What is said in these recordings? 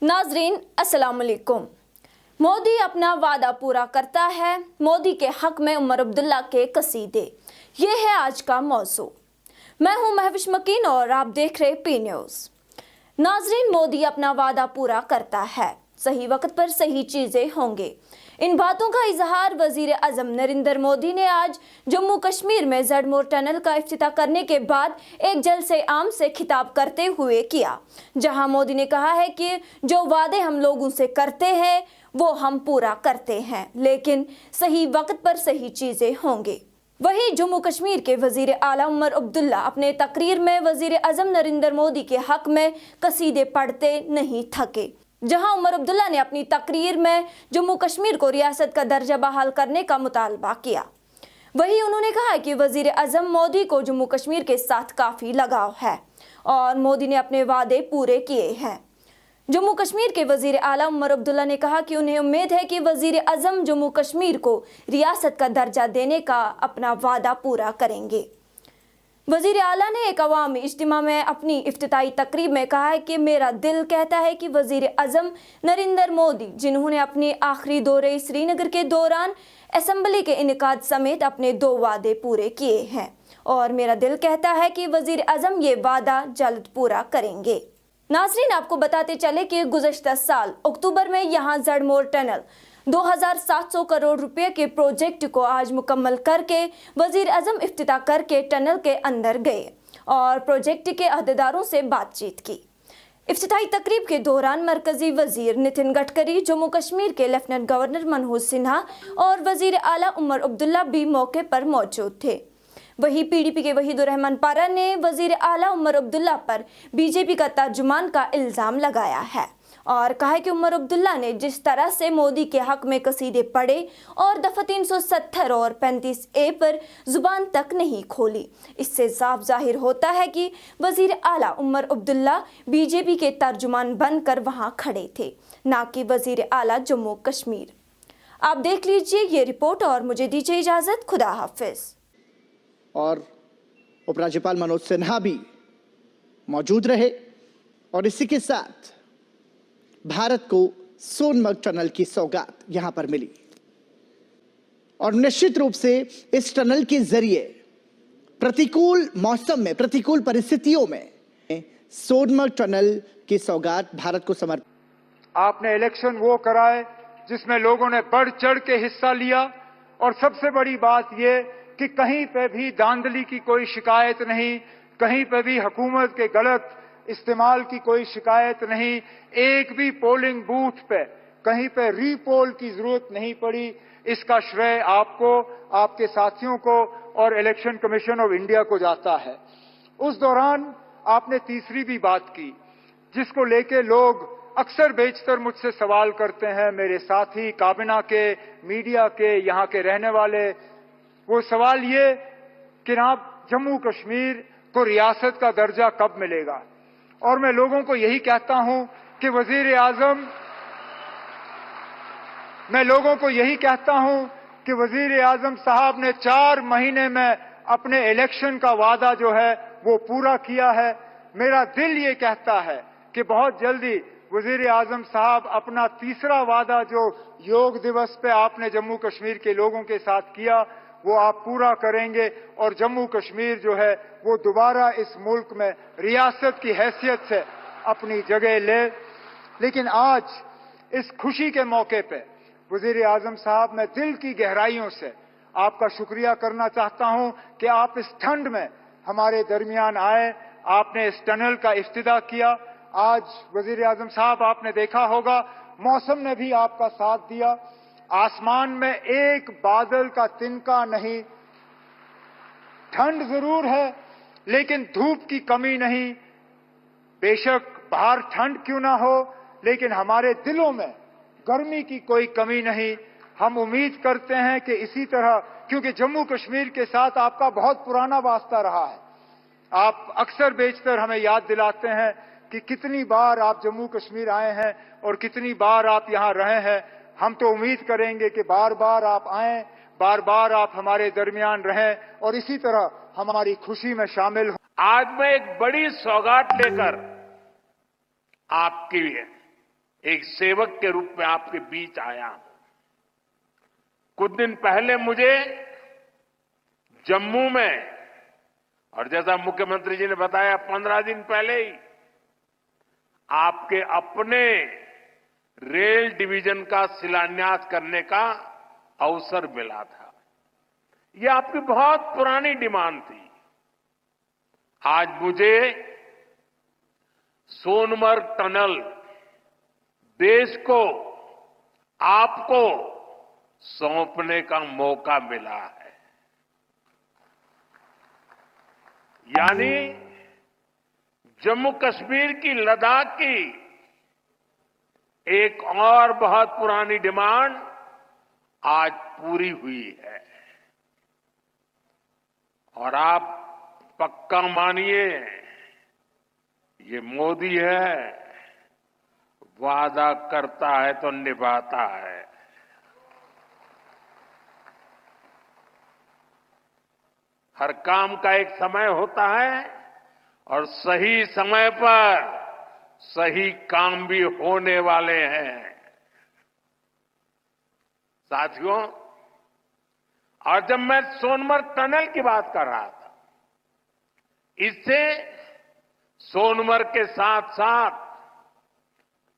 नाजरीन अस्सलाम वालेकुम। मोदी अपना वादा पूरा करता है, मोदी के हक में उमर अब्दुल्ला के कसीदे, ये है आज का मौजू। मैं हूं महविश मकीन और आप देख रहे पी न्यूज़। नाजरीन, मोदी अपना वादा पूरा करता है, सही वक्त पर सही चीजें होंगे। इन बातों का इजहार वजीर आजम नरेंद्र मोदी ने आज जम्मू कश्मीर में जड़मोर टनल का इफ्तिताह करने के बाद एक जलसे आम से खिताब करते हुए किया, जहां मोदी ने कहा है कि जो वादे हम लोग उनसे करते हैं वो हम पूरा करते हैं, लेकिन सही वक्त पर सही चीजें होंगे। वहीं जम्मू कश्मीर के वजीर आला उमर अब्दुल्ला अपने तकरीर में वजीर आजम नरेंद्र मोदी के हक में कसीदे पढ़ते नहीं थके, जहां उमर अब्दुल्ला ने अपनी तकरीर में जम्मू कश्मीर को रियासत का दर्जा बहाल करने का मुतालबा किया। वहीं उन्होंने कहा कि वजीर आजम मोदी को जम्मू कश्मीर के साथ काफ़ी लगाव है और मोदी ने अपने वादे पूरे किए हैं। जम्मू कश्मीर के वजीर आला उमर अब्दुल्ला ने कहा कि उन्हें उम्मीद है कि वजीर आजम जम्मू कश्मीर को रियासत का दर्जा देने का अपना वादा पूरा करेंगे। वजीर आला ने एक अवामी इज्तिमा में अपनी इफ्तिताई तकरीब में कहा है कि मेरा दिल कहता है कि वजीर आजम नरेंद्र मोदी, जिन्होंने अपने आखिरी दौरे श्रीनगर के दौरान असम्बली के इनेकाद समेत अपने 2 वादे पूरे किए हैं, और मेरा दिल कहता है कि वजीर आजम ये वादा जल्द पूरा करेंगे। नाजरीन, आपको बताते चले कि गुज़श्ता साल अक्टूबर में यहाँ जड़मोर टनल 2700 करोड़ रुपए के प्रोजेक्ट को आज मुकम्मल करके वजीर आजम इफ्तिताह करके टनल के अंदर गए और प्रोजेक्ट के अहदेदारों से बातचीत की। इफ्तिताही तकरीब के दौरान मरकजी वजीर नितिन गडकरी, जम्मू कश्मीर के लेफ्टिनेंट गवर्नर मनोज सिन्हा और वजीर आला उमर अब्दुल्ला भी मौके पर मौजूद थे। वहीं पीडीपी के वहीदुर रहमान पारा ने वजीर आला उमर अब्दुल्ला पर बीजेपी का तर्जुमान का इल्ज़ाम लगाया है और कहा कि उमर अब्दुल्ला ने जिस तरह से मोदी के हक में कसीदे पढ़े और दफ़ा 370 और 35A पर जुबान तक नहीं खोली, इससे साफ जाहिर होता है कि वजीर आला उमर अब्दुल्ला बीजेपी के तर्जुमान बनकर वहां खड़े थे, ना कि वजीर आला जम्मू कश्मीर। आप देख लीजिए ये रिपोर्ट और मुझे दीजिए इजाज़त। खुदा हाफिज। और उपराज्यपाल मनोज सिन्हा भी मौजूद रहे और इसी के साथ भारत को सोनमर्ग टनल की सौगात यहां पर मिली और निश्चित रूप से इस टनल के जरिए प्रतिकूल मौसम में, प्रतिकूल परिस्थितियों में सोनमर्ग टनल की सौगात भारत को समर्पित। आपने इलेक्शन वो कराए जिसमें लोगों ने बढ़ चढ़ के हिस्सा लिया और सबसे बड़ी बात ये कि कहीं पे भी धांधली की कोई शिकायत नहीं, कहीं पे भी हुकूमत के गलत इस्तेमाल की कोई शिकायत नहीं, एक भी पोलिंग बूथ पे कहीं पे रीपोल की जरूरत नहीं पड़ी। इसका श्रेय आपको, आपके साथियों को और इलेक्शन कमीशन ऑफ इंडिया को जाता है। उस दौरान आपने तीसरी भी बात की जिसको लेके लोग अक्सर बेशतर मुझसे सवाल करते हैं, मेरे साथी काबिना के, मीडिया के, यहाँ के रहने वाले। वो सवाल ये कि जनाब जम्मू कश्मीर को रियासत का दर्जा कब मिलेगा? और मैं लोगों को यही कहता हूं कि वजीर आजम, मैं लोगों को यही कहता हूं कि वजीर आजम साहब ने 4 महीने में अपने इलेक्शन का वादा जो है वो पूरा किया है। मेरा दिल ये कहता है कि बहुत जल्दी वजीर आजम साहब अपना तीसरा वादा जो योग दिवस पे आपने जम्मू कश्मीर के लोगों के साथ किया वो आप पूरा करेंगे और जम्मू कश्मीर जो है वो दोबारा इस मुल्क में रियासत की हैसियत से अपनी जगह ले। लेकिन आज इस खुशी के मौके पे वजीर आजम साहब, मैं दिल की गहराइयों से आपका शुक्रिया करना चाहता हूं कि आप इस ठंड में हमारे दरमियान आए, आपने इस टनल का इफ्तिताह किया। आज वजीर आजम साहब, आपने देखा होगा मौसम ने भी आपका साथ दिया, आसमान में एक बादल का तिनका नहीं, ठंड जरूर है लेकिन धूप की कमी नहीं। बेशक बाहर ठंड क्यों ना हो, लेकिन हमारे दिलों में गर्मी की कोई कमी नहीं। हम उम्मीद करते हैं कि इसी तरह, क्योंकि जम्मू कश्मीर के साथ आपका बहुत पुराना वास्ता रहा है, आप अक्सर बेशतर हमें याद दिलाते हैं कि कितनी बार आप जम्मू कश्मीर आए हैं और कितनी बार आप यहां रहे हैं। हम तो उम्मीद करेंगे कि बार बार आप आएं, बार बार आप हमारे दरमियान रहें और इसी तरह हमारी खुशी में शामिल हों। आज मैं एक बड़ी सौगात लेकर आपके लिए एक सेवक के रूप में आपके बीच आया हूं। कुछ दिन पहले मुझे जम्मू में, और जैसा मुख्यमंत्री जी ने बताया 15 दिन पहले ही, आपके अपने रेल डिवीजन का शिलान्यास करने का अवसर मिला था। यह आपकी बहुत पुरानी डिमांड थी। आज मुझे सोनमर्ग टनल देश को, आपको सौंपने का मौका मिला है। यानी जम्मू कश्मीर की, लद्दाख की एक और बहुत पुरानी डिमांड आज पूरी हुई है। और आप पक्का मानिए, ये मोदी है, वादा करता है तो निभाता है। हर काम का एक समय होता है और सही समय पर सही काम भी होने वाले हैं साथियों। और जब मैं सोनमर्ग टनल की बात कर रहा था, इससे सोनमर्ग के साथ साथ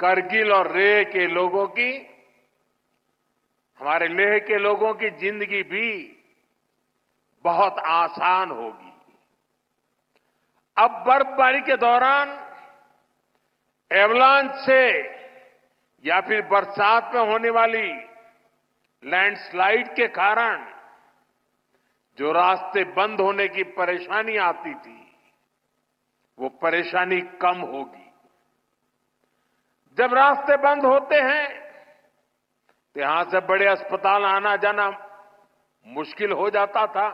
करगिल और लेह के लोगों की, हमारे लेह के लोगों की जिंदगी भी बहुत आसान होगी। अब बर्फबारी के दौरान एवलांच से या फिर बरसात में होने वाली लैंडस्लाइड के कारण जो रास्ते बंद होने की परेशानी आती थी, वो परेशानी कम होगी। जब रास्ते बंद होते हैं तो यहां से बड़े अस्पताल आना जाना मुश्किल हो जाता था।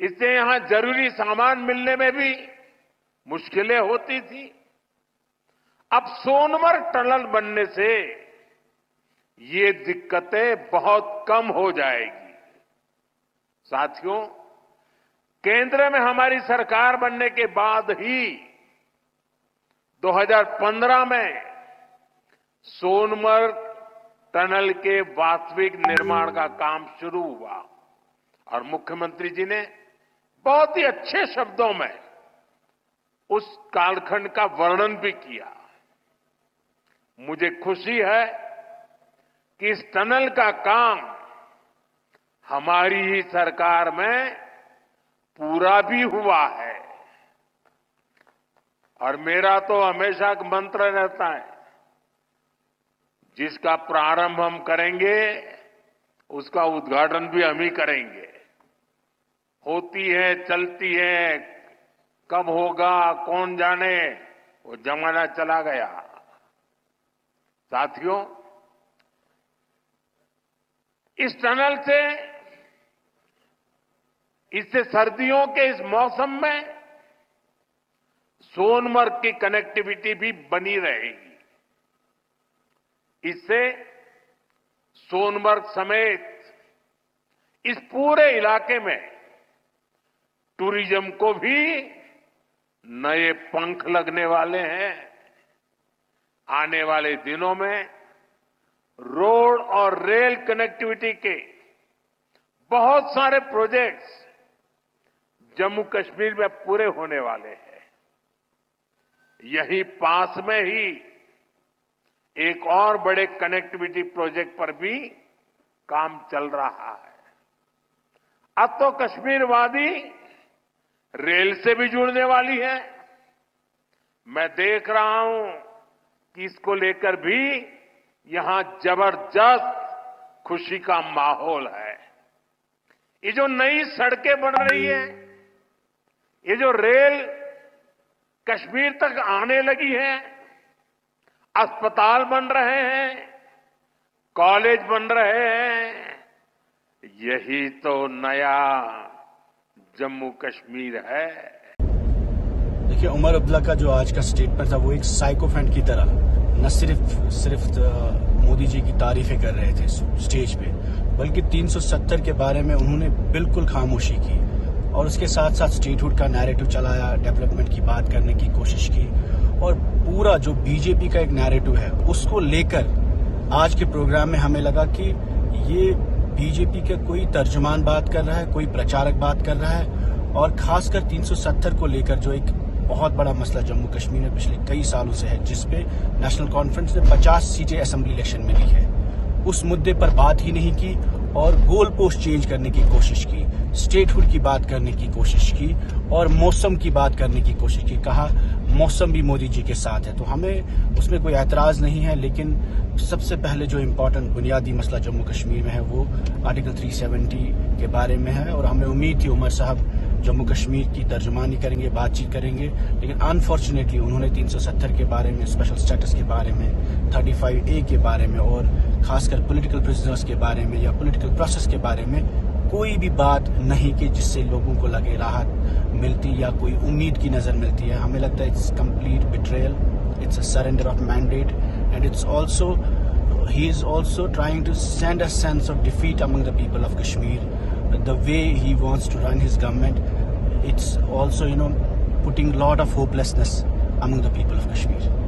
इससे यहां जरूरी सामान मिलने में भी मुश्किलें होती थी। अब सोनमर्ग टनल बनने से ये दिक्कतें बहुत कम हो जाएगी। साथियों, केंद्र में हमारी सरकार बनने के बाद ही 2015 में सोनमर्ग टनल के वास्तविक निर्माण का काम शुरू हुआ और मुख्यमंत्री जी ने बहुत ही अच्छे शब्दों में उस कालखंड का वर्णन भी किया। मुझे खुशी है कि इस टनल का काम हमारी ही सरकार में पूरा भी हुआ है। और मेरा तो हमेशा मंत्र रहता है, जिसका प्रारंभ हम करेंगे उसका उद्घाटन भी हम ही करेंगे। होती है, चलती है, कब होगा कौन जाने, वो जमाना चला गया। साथियों, इस टनल से, इससे सर्दियों के इस मौसम में सोनमर्ग की कनेक्टिविटी भी बनी रहेगी। इससे सोनमर्ग समेत इस पूरे इलाके में टूरिज्म को भी नए पंख लगने वाले हैं। आने वाले दिनों में रोड और रेल कनेक्टिविटी के बहुत सारे प्रोजेक्ट्स जम्मू कश्मीर में पूरे होने वाले हैं। यही पास में ही एक और बड़े कनेक्टिविटी प्रोजेक्ट पर भी काम चल रहा है। अब तो कश्मीर वादी रेल से भी जुड़ने वाली है। मैं देख रहा हूं कि इसको लेकर भी यहां जबरदस्त खुशी का माहौल है। ये जो नई सड़कें बन रही है, ये जो रेल कश्मीर तक आने लगी है, अस्पताल बन रहे हैं, कॉलेज बन रहे हैं, यही तो नया जम्मू कश्मीर है। देखिए, उमर अब्दुल्ला का जो आज का स्टेटमेंट था वो एक साइकोफेंट की तरह न सिर्फ मोदी जी की तारीफें कर रहे थे स्टेज पे, बल्कि 370 के बारे में उन्होंने बिल्कुल खामोशी की और उसके साथ साथ स्टेटहुड का नैरेटिव चलाया, डेवलपमेंट की बात करने की कोशिश की और पूरा जो बीजेपी का एक नैरेटिव है उसको लेकर आज के प्रोग्राम में हमें लगा कि ये बीजेपी का कोई तर्जुमान बात कर रहा है, कोई प्रचारक बात कर रहा है, और खासकर 370 को लेकर जो एक बहुत बड़ा मसला जम्मू कश्मीर में पिछले कई सालों से है, जिसपे नेशनल कॉन्फ्रेंस ने 50 सीटें असेंबली इलेक्शन में ली है, उस मुद्दे पर बात ही नहीं की और गोल पोस्ट चेंज करने की कोशिश की, स्टेटहुड की बात करने की कोशिश की और मौसम की बात करने की कोशिश की। कहा मौसम भी मोदी जी के साथ है, तो हमें उसमें कोई एतराज नहीं है, लेकिन सबसे पहले जो इम्पोर्टेंट बुनियादी मसला जम्मू कश्मीर में है वो आर्टिकल 370 के बारे में है, और हमें उम्मीद थी उमर साहब जम्मू कश्मीर की तर्जुमानी करेंगे, बातचीत करेंगे, लेकिन अनफॉर्चुनेटली उन्होंने 370 के बारे में, स्पेशल स्टेटस के बारे में, 35A के बारे में और खासकर पॉलिटिकल प्रिजनर्स के बारे में या पॉलिटिकल प्रोसेस के बारे में कोई भी बात नहीं की जिससे लोगों को लगे राहत मिलती या कोई उम्मीद की नजर मिलती है। हमें लगता है it's complete betrayal, it's a surrender of mandate and it's also he is also trying to send a sense of defeat among the people of Kashmir. The way he wants to run his government, it's also, putting a lot of hopelessness among the people of Kashmir.